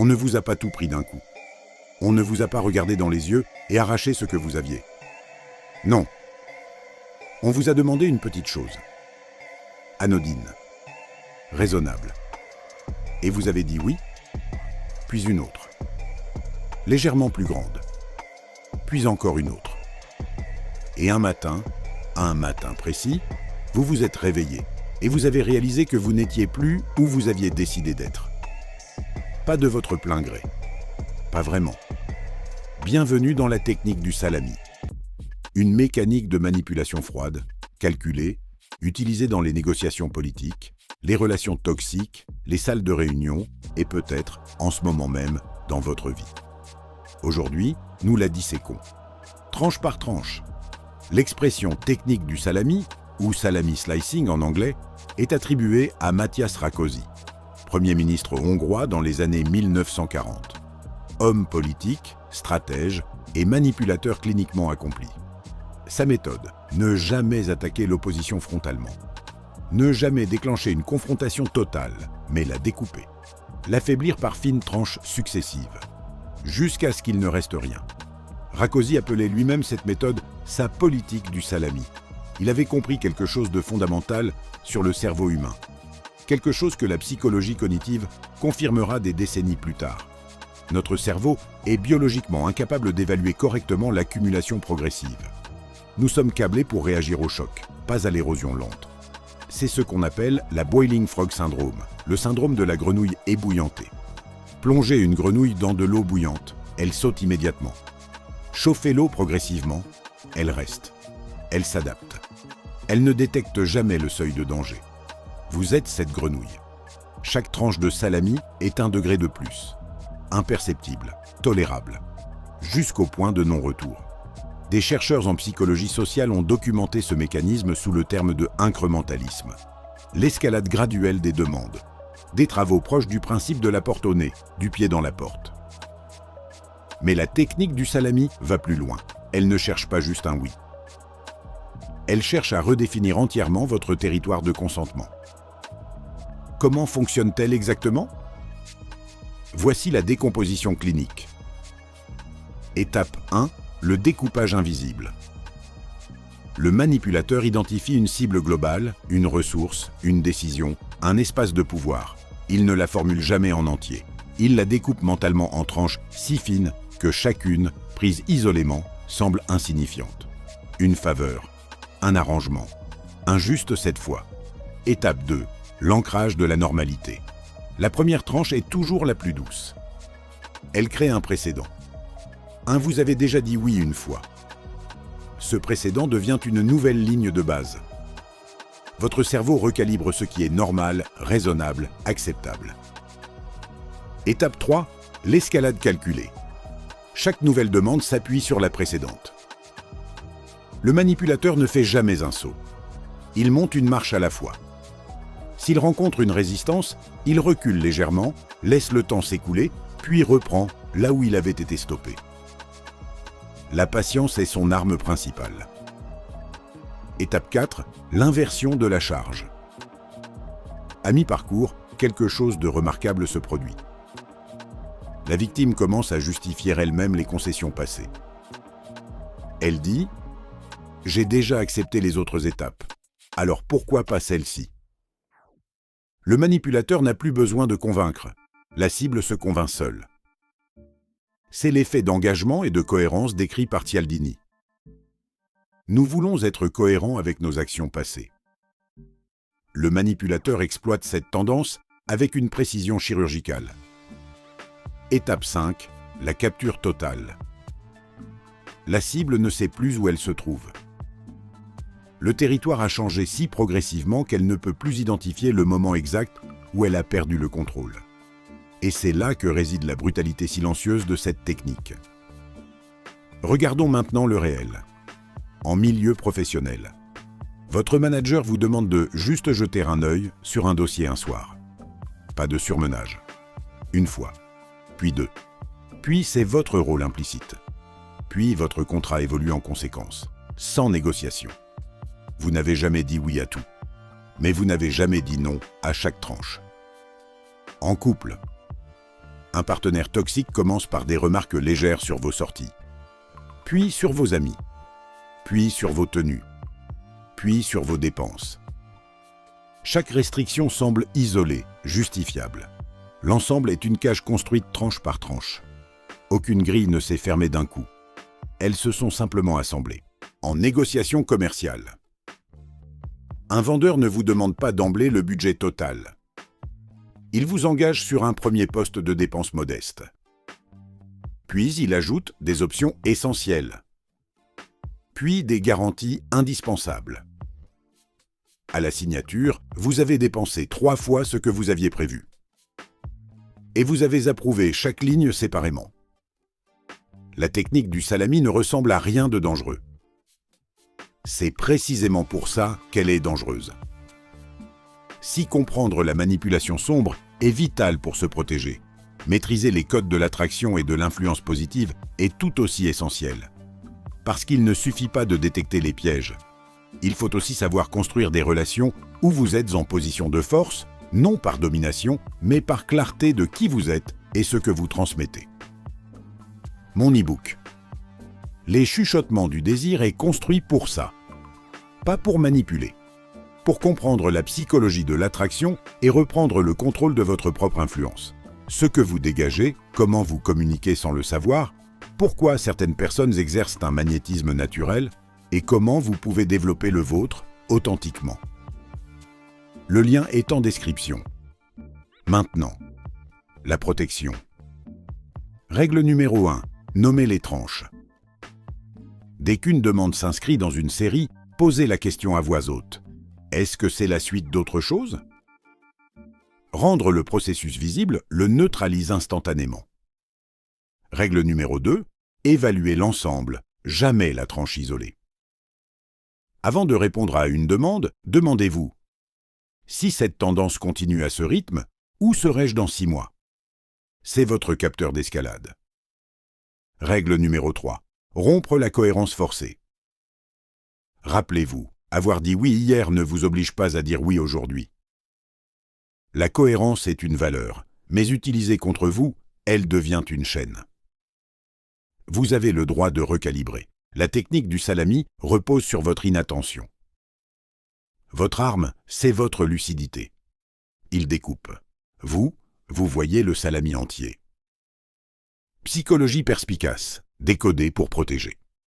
On ne vous a pas tout pris d'un coup. On ne vous a pas regardé dans les yeux et arraché ce que vous aviez. Non. On vous a demandé une petite chose. Anodine. Raisonnable. Et vous avez dit oui, puis une autre. Légèrement plus grande. Puis encore une autre. Et un matin, à un matin précis, vous vous êtes réveillé et vous avez réalisé que vous n'étiez plus où vous aviez décidé d'être. Pas de votre plein gré. Pas vraiment. Bienvenue dans la technique du salami. Une mécanique de manipulation froide, calculée, utilisée dans les négociations politiques, les relations toxiques, les salles de réunion et peut-être, en ce moment même, dans votre vie. Aujourd'hui, nous la disséquons. Tranche par tranche. L'expression technique du salami, ou salami slicing en anglais, est attribuée à Matyás Rákosi, Premier ministre hongrois dans les années 1940. Homme politique, stratège et manipulateur cliniquement accompli. Sa méthode, ne jamais attaquer l'opposition frontalement. Ne jamais déclencher une confrontation totale, mais la découper. L'affaiblir par fines tranches successives, jusqu'à ce qu'il ne reste rien. Rákosi appelait lui-même cette méthode sa politique du salami. Il avait compris quelque chose de fondamental sur le cerveau humain. Quelque chose que la psychologie cognitive confirmera des décennies plus tard. Notre cerveau est biologiquement incapable d'évaluer correctement l'accumulation progressive. Nous sommes câblés pour réagir au choc, pas à l'érosion lente. C'est ce qu'on appelle la Boiling Frog Syndrome, le syndrome de la grenouille ébouillantée. Plongez une grenouille dans de l'eau bouillante, elle saute immédiatement. Chauffez l'eau progressivement, elle reste. Elle s'adapte. Elle ne détecte jamais le seuil de danger. Vous êtes cette grenouille. Chaque tranche de salami est un degré de plus. Imperceptible, tolérable, jusqu'au point de non-retour. Des chercheurs en psychologie sociale ont documenté ce mécanisme sous le terme de incrémentalisme. L'escalade graduelle des demandes. Des travaux proches du principe de la porte au nez, du pied dans la porte. Mais la technique du salami va plus loin. Elle ne cherche pas juste un oui. Elle cherche à redéfinir entièrement votre territoire de consentement. Comment fonctionne-t-elle exactement? Voici la décomposition clinique. Étape 1, le découpage invisible. Le manipulateur identifie une cible globale, une ressource, une décision, un espace de pouvoir. Il ne la formule jamais en entier. Il la découpe mentalement en tranches si fines que chacune, prise isolément, semble insignifiante. Une faveur, un arrangement, injuste cette fois. Étape 2, l'ancrage de la normalité. La première tranche est toujours la plus douce. Elle crée un précédent. Vous avez déjà dit oui une fois. Ce précédent devient une nouvelle ligne de base. Votre cerveau recalibre ce qui est normal, raisonnable, acceptable. Étape 3, l'escalade calculée. Chaque nouvelle demande s'appuie sur la précédente. Le manipulateur ne fait jamais un saut. Il monte une marche à la fois. S'il rencontre une résistance, il recule légèrement, laisse le temps s'écouler, puis reprend là où il avait été stoppé. La patience est son arme principale. Étape 4, l'inversion de la charge. À mi-parcours, quelque chose de remarquable se produit. La victime commence à justifier elle-même les concessions passées. Elle dit « J'ai déjà accepté les autres étapes, alors pourquoi pas celle-ci » Le manipulateur n'a plus besoin de convaincre, la cible se convainc seule. C'est l'effet d'engagement et de cohérence décrit par Cialdini. Nous voulons être cohérents avec nos actions passées. Le manipulateur exploite cette tendance avec une précision chirurgicale. Étape 5, la capture totale. La cible ne sait plus où elle se trouve. Le territoire a changé si progressivement qu'elle ne peut plus identifier le moment exact où elle a perdu le contrôle. Et c'est là que réside la brutalité silencieuse de cette technique. Regardons maintenant le réel. En milieu professionnel. Votre manager vous demande de juste jeter un œil sur un dossier un soir. Pas de surmenage. Une fois. Puis deux. Puis c'est votre rôle implicite. Puis votre contrat évolue en conséquence, sans négociation. Vous n'avez jamais dit oui à tout, mais vous n'avez jamais dit non à chaque tranche. En couple, Un partenaire toxique commence par des remarques légères sur vos sorties, puis sur vos amis, puis sur vos tenues, puis sur vos dépenses. Chaque restriction semble isolée, justifiable. L'ensemble est une cage construite tranche par tranche. Aucune grille ne s'est fermée d'un coup. Elles se sont simplement assemblées. En négociation commerciale, un vendeur ne vous demande pas d'emblée le budget total. Il vous engage sur un premier poste de dépenses modeste. Puis il ajoute des options essentielles. Puis des garanties indispensables. À la signature, vous avez dépensé 3 fois ce que vous aviez prévu. Et vous avez approuvé chaque ligne séparément. La technique du salami ne ressemble à rien de dangereux. C'est précisément pour ça qu'elle est dangereuse. Si comprendre la manipulation sombre est vital pour se protéger, maîtriser les codes de l'attraction et de l'influence positive est tout aussi essentiel. Parce qu'il ne suffit pas de détecter les pièges. Il faut aussi savoir construire des relations où vous êtes en position de force, non par domination, mais par clarté de qui vous êtes et ce que vous transmettez. Mon e-book. Les chuchotements du désir est construit pour ça. Pas pour manipuler. Pour comprendre la psychologie de l'attraction et reprendre le contrôle de votre propre influence. Ce que vous dégagez, comment vous communiquez sans le savoir, pourquoi certaines personnes exercent un magnétisme naturel et comment vous pouvez développer le vôtre authentiquement. Le lien est en description. Maintenant, la protection. Règle numéro 1. Nommez les tranches. Dès qu'une demande s'inscrit dans une série, posez la question à voix haute. Est-ce que c'est la suite d'autre chose? Rendre le processus visible le neutralise instantanément. Règle numéro 2. Évaluez l'ensemble, jamais la tranche isolée. Avant de répondre à une demande, demandez-vous: si cette tendance continue à ce rythme, où serai-je dans 6 mois? C'est votre capteur d'escalade. Règle numéro 3. Rompre la cohérence forcée. Rappelez-vous, avoir dit oui hier ne vous oblige pas à dire oui aujourd'hui. La cohérence est une valeur, mais utilisée contre vous, elle devient une chaîne. Vous avez le droit de recalibrer. La technique du salami repose sur votre inattention. Votre arme, c'est votre lucidité. Il découpe. Vous voyez le salami entier. Psychologie perspicace, décodée pour protéger.